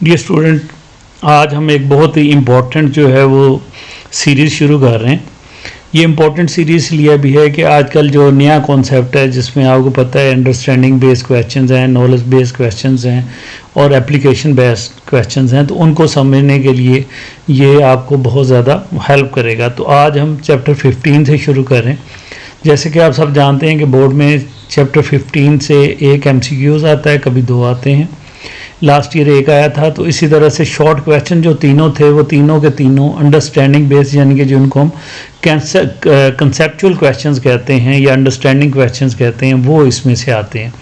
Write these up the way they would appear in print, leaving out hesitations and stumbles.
Dear student, आज हम एक बहुत ही इम्पोर्टेंट जो है वो सीरीज़ शुरू कर रहे हैं। ये इम्पोर्टेंट सीरीज़ इसलिए भी है कि आजकल जो नया कॉन्सेप्ट है जिसमें आपको पता है अंडरस्टैंडिंग बेस्ड क्वेश्चंस हैं, नॉलेज बेस्ड क्वेश्चंस हैं और एप्लीकेशन बेस्ड क्वेश्चंस हैं, तो उनको समझने के लिए ये आपको बहुत ज़्यादा हेल्प करेगा। तो आज हम चैप्टर 15 से शुरू कर रहे हैं। जैसे कि आप सब जानते हैं कि बोर्ड में चैप्टर 15 से एक MCQs आता है, कभी 2 आते हैं। लास्ट ईयर एक आया था। तो इसी तरह से शॉर्ट क्वेश्चन जो तीनों थे वो तीनों के तीनों अंडरस्टैंडिंग बेस्ड, यानी कि जिनको हम कंसेप्चुअल क्वेश्चंस कहते हैं या अंडरस्टैंडिंग क्वेश्चंस कहते हैं, वो इसमें से आते हैं।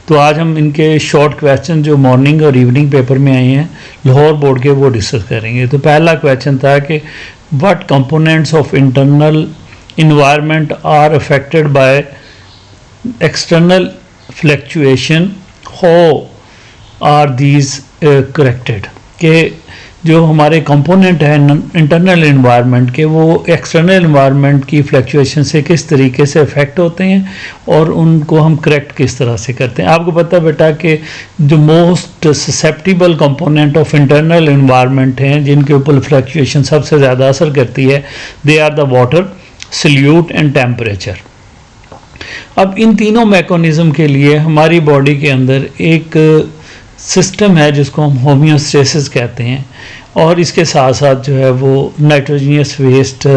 तो आज हम इनके शॉर्ट क्वेश्चन जो मॉर्निंग और इवनिंग पेपर में आए हैं लाहौर बोर्ड के, वो डिस्कस करेंगे। तो पहला क्वेश्चन था कि what components of internal environment are affected by external fluctuation, how are these corrected, कि जो हमारे कंपोनेंट हैं इंटरनल इन्वायरमेंट के, वो एक्सटर्नल इन्वायरमेंट की फ्लैक्चुएशन से किस तरीके से अफेक्ट होते हैं और उनको हम करेक्ट किस तरह से करते हैं। आपको पता है बेटा कि जो most susceptible component of internal environment हैं, जिनके ऊपर फ्लैक्चुएशन सबसे ज़्यादा असर करती है, they are the water, solute and temperature. अब इन तीनों मैकेनिज्म के लिए हमारी बॉडी के अंदर एक सिस्टम है जिसको हम होम्योस्टेसिस कहते हैं, और इसके साथ साथ जो है वो नाइट्रोजनियस वेस्ट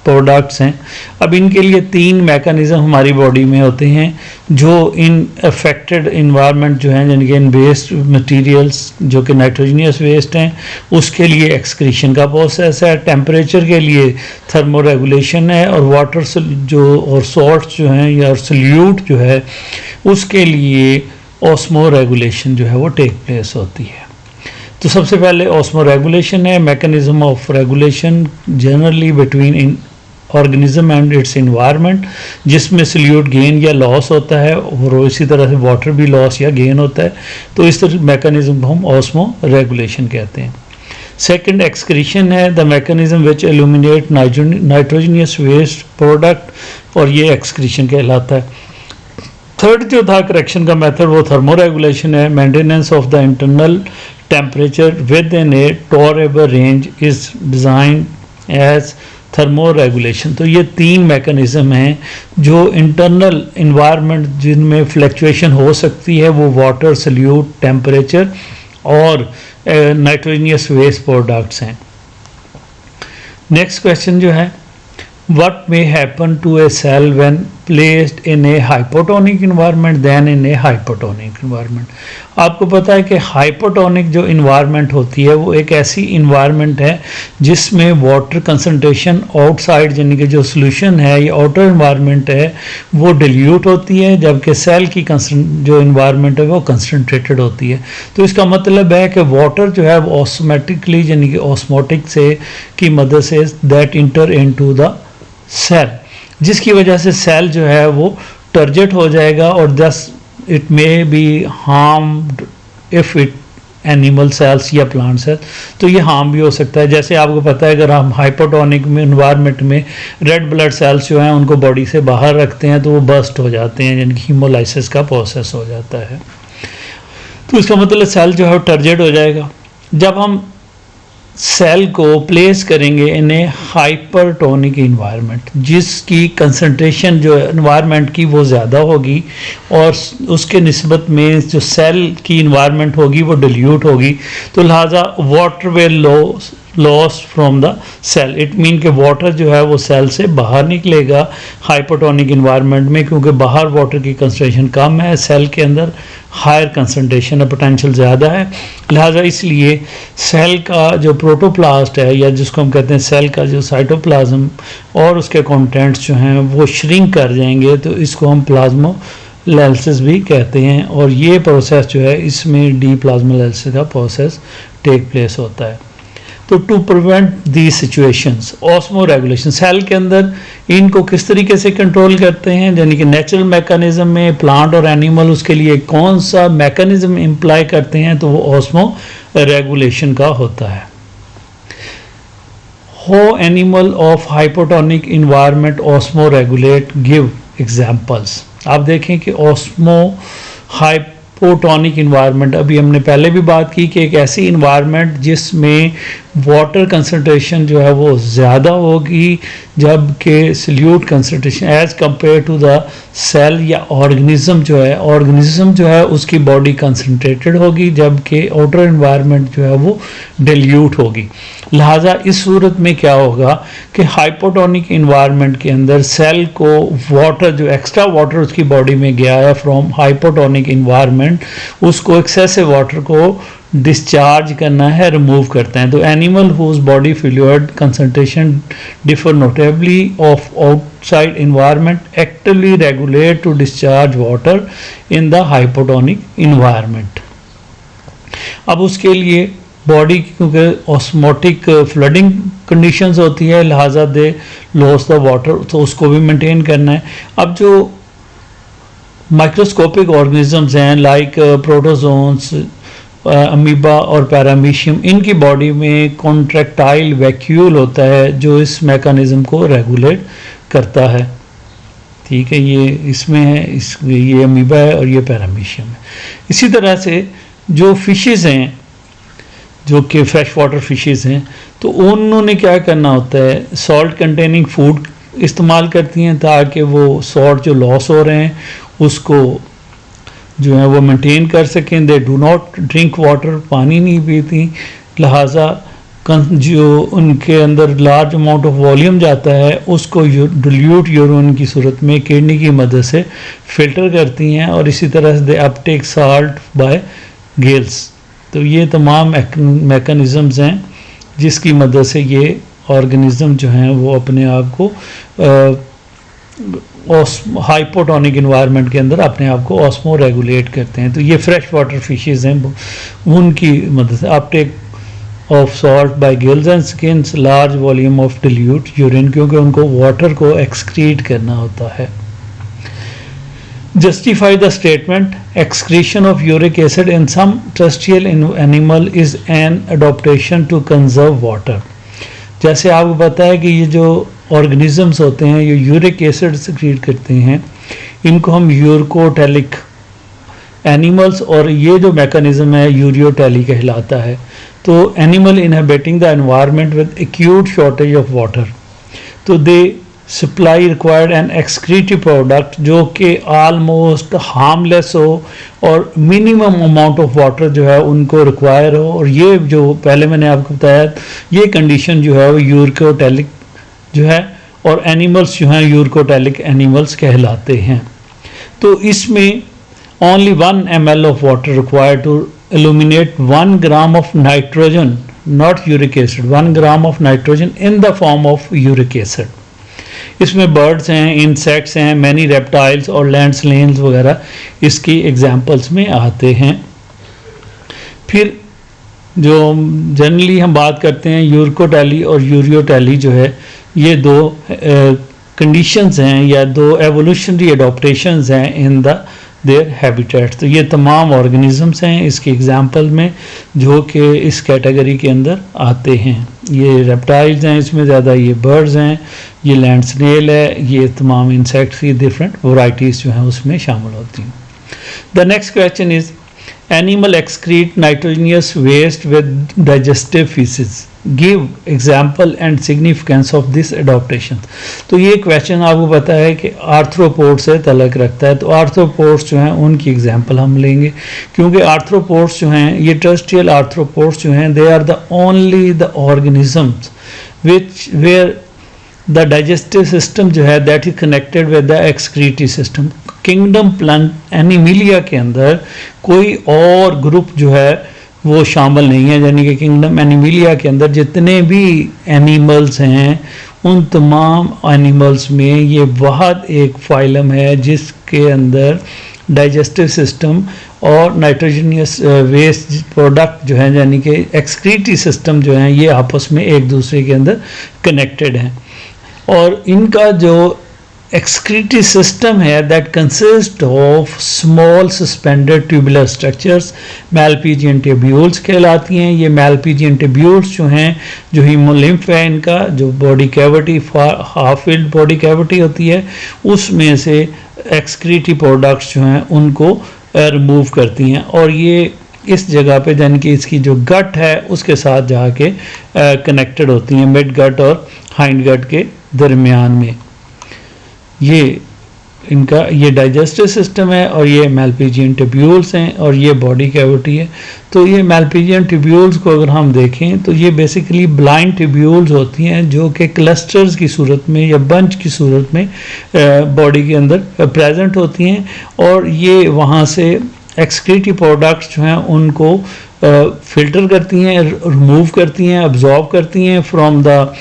प्रोडक्ट्स हैं। अब इनके लिए 3 मैकेनिज्म हमारी बॉडी में होते हैं जो इन अफेक्टेड इन्वायरमेंट जो हैं, यानी कि इन वेस्ट मटेरियल्स जो कि नाइट्रोजनियस वेस्ट हैं, उसके लिए एक्सक्रीशन का प्रोसेस है। टेम्परेचर के लिए थर्मो रेगुलेशन है, और वाटर जो और सॉल्ट्स जो हैं या सॉल्यूट जो है उसके लिए ऑस्मो रेगुलेशन जो है वो टेक प्लेस होती है। तो सबसे पहले ऑस्मो रेगुलेशन है, mechanism of regulation generally between organism and it's environment, जिसमें सॉल्यूट गेन या लॉस होता है और इसी तरह से वाटर भी लॉस या गेन होता है। तो इस तरह मैकेनिज्म को हम ऑस्मो रेगुलेशन कहते हैं। सेकंड एक्सक्रीशन है, the mechanism which eliminate nitrogenous waste product, और ये एक्सक्रीशन कहलाता है। थर्ड जो था करेक्शन का मेथड, वो थर्मो रेगुलेशन है, maintenance of the internal temperature with in a tolerable range is design as thermoregulation. तो ये 3 मैकेनिज्म हैं जो इंटरनल इन्वायरमेंट जिनमें फ्लैक्चुएशन हो सकती है, वो वाटर, सॉल्यूट, टेम्परेचर और नाइट्रोजनियस वेस्ट प्रोडक्ट्स हैं। नेक्स्ट क्वेश्चन जो है, what may happen to a cell when placed in a hypotonic environment than in a hypertonic environment। आपको पता है कि हाइपोटोनिक जो इन्वायरमेंट होती है वो एक ऐसी इन्वायरमेंट है जिसमें वाटर कंसनट्रेशन आउटसाइड, यानी कि जो सोल्यूशन है या आउटर इन्वायरमेंट है, वो डिल्यूट होती है, जबकि सेल की जो इन्वायरमेंट है वो कंसनट्रेटेड होती है। तो इसका मतलब है कि वाटर जो है वो ऑस्मोटिकली, यानी कि ऑस्मोटिक से की मदद से that enter into the cell, जिसकी वजह से सेल जो है वो टर्जेट हो जाएगा और thus it may be harmed if it animal cells या प्लांट सेल्स। तो ये हार्म भी हो सकता है। जैसे आपको पता है अगर हम हाइपोटोनिक में इन्वायरमेंट में रेड ब्लड सेल्स जो हैं उनको बॉडी से बाहर रखते हैं तो वो बर्स्ट हो जाते हैं, यानी कि हीमोलाइसिस का प्रोसेस हो जाता है। तो इसका मतलब सेल जो है टर्जेट हो जाएगा। जब हम सेल को प्लेस करेंगे इन ए हाइपरटोनिक इन्वायरमेंट, जिसकी कंसंट्रेशन जो इन्वायरमेंट की वो ज़्यादा होगी और उसके निस्बत में जो सेल की इन्वायरमेंट होगी वो डिल्यूट होगी, तो लिहाजा water will loss from the cell. It mean कि वाटर जो है वो सेल से बाहर निकलेगा हाइपोटोनिक इन्वायरमेंट में, क्योंकि बाहर वाटर की कंसंट्रेशन कम है, सेल के अंदर हायर कंसंट्रेशन है, पोटेंशियल ज़्यादा है। लिहाजा इसलिए सेल का जो प्रोटोप्लास्ट है, या जिसको हम कहते हैं सेल का जो साइटोप्लाज्म और उसके कंटेंट्स जो हैं वो श्रिंक कर जाएंगे, तो इसको हम प्लाज्मोलाइसिस भी कहते हैं। और ये प्रोसेस जो है इसमें डीप्लाज्मोलाइसिस का प्रोसेस टेक प्लेस होता है। तो to prevent the situations, osmoregulation cell के अंदर इनको किस तरीके से कंट्रोल करते हैं, यानी कि नेचुरल मैकेनिज्म में प्लांट और एनिमल उसके लिए कौन सा मैकेनिज्म इम्प्लाई करते हैं, तो वो ऑस्मो रेगुलेशन का होता है। How animal of hypotonic environment osmo regulate, give examples. आप देखें कि ऑस्मो हाइपोटोनिक इन्वायरमेंट, अभी हमने पहले भी बात की कि एक ऐसी इन्वायरमेंट जिसमें वाटर कंसंट्रेशन जो है वो ज़्यादा होगी, जबकि solute concentration as compare to the cell या ऑर्गेनिज्म जो है उसकी बॉडी कंसंट्रेटेड होगी, जबकि आउटर इन्वायरमेंट जो है वो डिल्यूट होगी। लिहाजा इस सूरत में क्या होगा कि हाइपोटोनिक इन्वायरमेंट के अंदर सेल को वाटर, जो एक्स्ट्रा वाटर उसकी बॉडी में गया है फ्रॉम हाइपोटोनिक इन्वायरमेंट, उसको एक्सेसिव वाटर को डिस्चार्ज करना है, रिमूव करते हैं। तो animal whose body fluid concentration differ notably of outside environment actively regulate to discharge water in the hypotonic environment. अब उसके लिए बॉडी, क्योंकि ऑस्मोटिक फ्लडिंग कंडीशंस होती है, लिहाजा दे लॉस द वाटर, तो उसको भी मेंटेन करना है। अब जो माइक्रोस्कोपिक ऑर्गेनिजम्स हैं लाइक प्रोटोजोन्स, अमीबा और पैरामीशियम, इनकी बॉडी में कॉन्ट्रैक्टाइल वैक्यूल होता है जो इस मैकेनिज्म को रेगुलेट करता है। ठीक है, ये इसमें है, ये अमीबा है और ये पैरामीशियम है। इसी तरह से जो फिशेस हैं, जो कि फ्रेश वाटर फिशेस हैं, तो उन्होंने क्या करना होता है, सॉल्ट कंटेनिंग फूड इस्तेमाल करती हैं ताकि वो सॉल्ट जो लॉस हो रहे हैं उसको जो है वो मेंटेन कर सकें। They do not drink water, पानी नहीं पीती, लिहाजा जो उनके अंदर लार्ज अमाउंट ऑफ वॉल्यूम जाता है उसको डिल्यूट यूरिन की सूरत में किडनी की मदद से फिल्टर करती हैं, और इसी तरह से दे अपटेक साल्ट बाय गिल्स। तो ये तमाम मैकेनिज़म्स हैं जिसकी मदद से ये ऑर्गेनिज्म जो हैं वो अपने आप को हाइपोटोनिक इन्वायरमेंट के अंदर अपने आप को ऑस्मो रेगुलेट करते हैं। तो ये फ्रेश वाटर फिशेस हैं, उनकी मदद से uptake of salt by gills and skins, large volume of dilute urine, क्योंकि उनको वाटर को एक्सक्रीट करना होता है। Justify the statement excretion of uric acid in some terrestrial animal is an adaptation to conserve water। जैसे आपको पता है कि ये जो ऑर्गेनिजम्स होते हैं ये यूरिक एसिड सिक्रीट करते हैं, इनको हम यूरकोटेलिक एनिमल्स, और ये जो मैकेनिज्म है यूरियोटेली कहलाता है। तो animal inhabiting the environment with acute shortage of water, तो they supply required an excretive product जो कि आलमोस्ट हार्मलेस हो और मिनिमम अमाउंट ऑफ वाटर जो है उनको रिक्वायर हो। और ये जो पहले मैंने आपको बताया, ये कंडीशन जो है वो यूरकोटेलिक जो है, और एनिमल्स जो हैं यूरकोटेलिक एनिमल्स कहलाते हैं। तो इसमें only 1 ml of water required to eliminate 1 gram of nitrogen, not uric acid, 1 gram of nitrogen in the form of uric acid. इसमें बर्ड्स हैं, इंसेक्ट्स हैं, मैनी रेप्टाइल्स और लैंड स्लेन्स वगैरह इसकी एग्जांपल्स में आते हैं। फिर जो जनरली हम बात करते हैं यूरकोटेली और यूरियोटेली जो है, ये दो कंडीशंस हैं या दो एवोल्यूशनरी एडॉप्टेशंस हैं इन द देयर हैबिटेट्स। तो ये तमाम ऑर्गेनिजम्स हैं इसके एग्जांपल में जो कि इस कैटेगरी के अंदर आते हैं। ये रेप्टाइल्स हैं इसमें ज़्यादा, ये बर्ड्स हैं, ये लैंड स्नेल है, ये तमाम इंसेक्ट्स की डिफरेंट वैराइटीज़ जो हैं उसमें शामिल होती हैं। The next question is animal excrete nitrogenous waste with digestive faeces, give example and significance of this adaptation. तो ये क्वेश्चन आपको पता है कि आर्थ्रोपोड से तल्लुक़ रखता है। तो आर्थ्रोपोड्स जो हैं उनकी एग्जाम्पल हम लेंगे, क्योंकि आर्थ्रोपोड्स जो हैं ये टेरेस्ट्रियल आर्थ्रोपोड्स जो हैं they are the only the organisms which where the digestive system जो है that is connected with the excretory system. Kingdom plant animalia के अंदर कोई और ग्रुप जो है वो शामिल नहीं है, यानी कि किंगडम एनिमिलिया के अंदर जितने भी एनिमल्स हैं उन तमाम एनिमल्स में ये वाहद एक फाइलम है जिसके अंदर डाइजेस्टिव सिस्टम और नाइट्रोजनियस वेस्ट प्रोडक्ट जो है यानी कि एक्सक्रीटरी सिस्टम जो है ये आपस में एक दूसरे के अंदर कनेक्टेड हैं। और इनका जो excretory system है that consists of small suspended tubular structures, Malpighian tubules कहलाती हैं। ये Malpighian tubules जो हैं जो हीमोलिम्फ है इनका जो body cavity half filled body cavity होती है उसमें से excretory प्रोडक्ट्स जो हैं उनको रिमूव करती हैं और ये इस जगह पे यानी कि इसकी जो गट है उसके साथ जाके कनेक्टेड होती हैं, मिड गट और हाइंड गट के दरमियान में। ये इनका ये डाइजेस्टिव सिस्टम है और ये मैलपीजियन ट्यूब्यूल्स हैं और ये बॉडी कैविटी है। तो ये मैलपीजियन ट्यूब्यूल्स को अगर हम देखें तो ये बेसिकली ब्लाइंड ट्यूब्यूल्स होती हैं जो कि क्लस्टर्स की सूरत में या बंच की सूरत में बॉडी के अंदर प्रेजेंट होती हैं और ये वहाँ से एक्सक्रीटिव प्रोडक्ट्स जो हैं उनको फिल्टर करती हैं, रिमूव करती हैं, अब्जॉर्ब करती हैं फ्रॉम द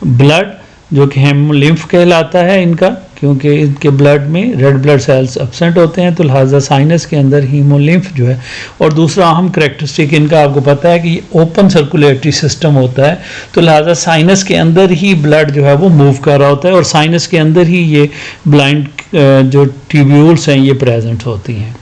ब्लड, जो कि हेमोलिम्फ कहलाता है इनका, क्योंकि इनके ब्लड में रेड ब्लड सेल्स एब्सेंट होते हैं, तो लिहाजा साइनस के अंदर हीमोलिम्फ जो है। और दूसरा अहम करैक्टरिस्टिक इनका आपको पता है कि ये ओपन सर्कुलेटरी सिस्टम होता है, तो लिहाजा साइनस के अंदर ही ब्लड जो है वो मूव कर रहा होता है और साइनस के अंदर ही ये ब्लाइंड जो ट्यूब्यूल्स हैं ये प्रेजेंट होती हैं।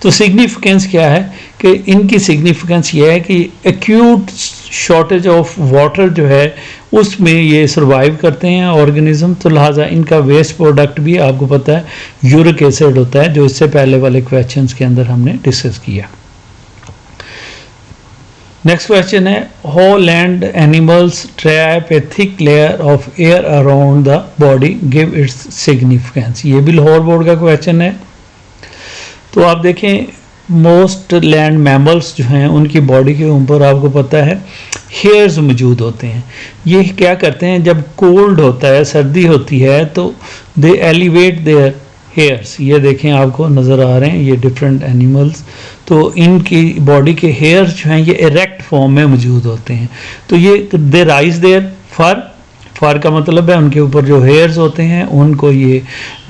तो सिग्निफिकेंस क्या है कि इनकी सिग्निफिकेंस ये है कि एक्यूट शॉर्टेज ऑफ वाटर जो है उसमें ये सर्वाइव करते हैं ऑर्गेनिज्म, तो लिहाजा इनका वेस्ट प्रोडक्ट भी आपको पता है यूरिक एसिड होता है, जो इससे पहले वाले क्वेश्चंस के अंदर हमने डिस्कस किया। नेक्स्ट क्वेश्चन है, how land animals trap A thick layer of air around the body, give its significance. ये भी लाहौर बोर्ड का क्वेश्चन है। तो आप देखें मोस्ट लैंड मैमल्स जो हैं उनकी बॉडी के ऊपर आपको पता है हेयर्स मौजूद होते हैं। ये क्या करते हैं, जब कोल्ड होता है, सर्दी होती है, तो दे एलिवेट देयर हेयर्स। ये देखें आपको नज़र आ रहे हैं ये डिफरेंट एनिमल्स, तो इनकी बॉडी के हेयर्स जो हैं ये इरेक्ट फॉर्म में मौजूद होते हैं। तो ये दे राइज देयर फर का मतलब है उनके ऊपर जो हेयर्स होते हैं उनको ये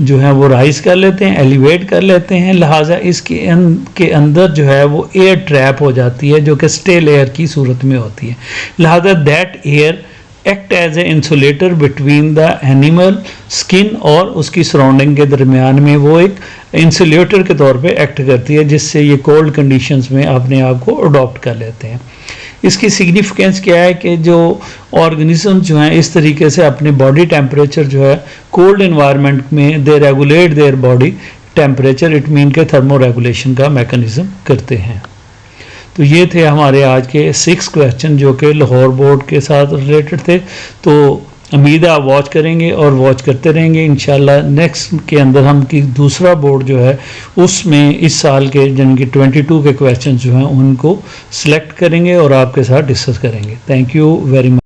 जो है वो राइज कर लेते हैं, एलिवेट कर लेते हैं, लिहाजा इसके के अंदर जो है वो एयर ट्रैप हो जाती है जो कि स्टेल एयर की सूरत में होती है। लिहाजा that air act as a insulator between the animal skin और उसकी सराउंडिंग के दरमियान में वो एक इंसुलेटर के तौर पे एक्ट करती है, जिससे ये कोल्ड कंडीशंस में अपने आप को अडॉप्ट कर लेते हैं। इसकी सिग्निफिकेंस क्या है कि जो ऑर्गेनिज्म जो हैं इस तरीके से अपने बॉडी टेम्परेचर जो है कोल्ड इन्वायरमेंट में they regulate their body temperature, it mean के थर्मो रेगुलेशन का मैकेनिज्म करते हैं। तो ये थे हमारे आज के 6 क्वेश्चन जो कि लाहौर बोर्ड के साथ रिलेटेड थे। तो उम्मीद है आप वॉच करेंगे और वॉच करते रहेंगे। इंशाल्लाह नेक्स्ट के अंदर हम की दूसरा बोर्ड जो है उसमें इस साल के जिनके 22 के क्वेश्चन जो हैं उनको सिलेक्ट करेंगे और आपके साथ डिस्कस करेंगे। Thank you very much.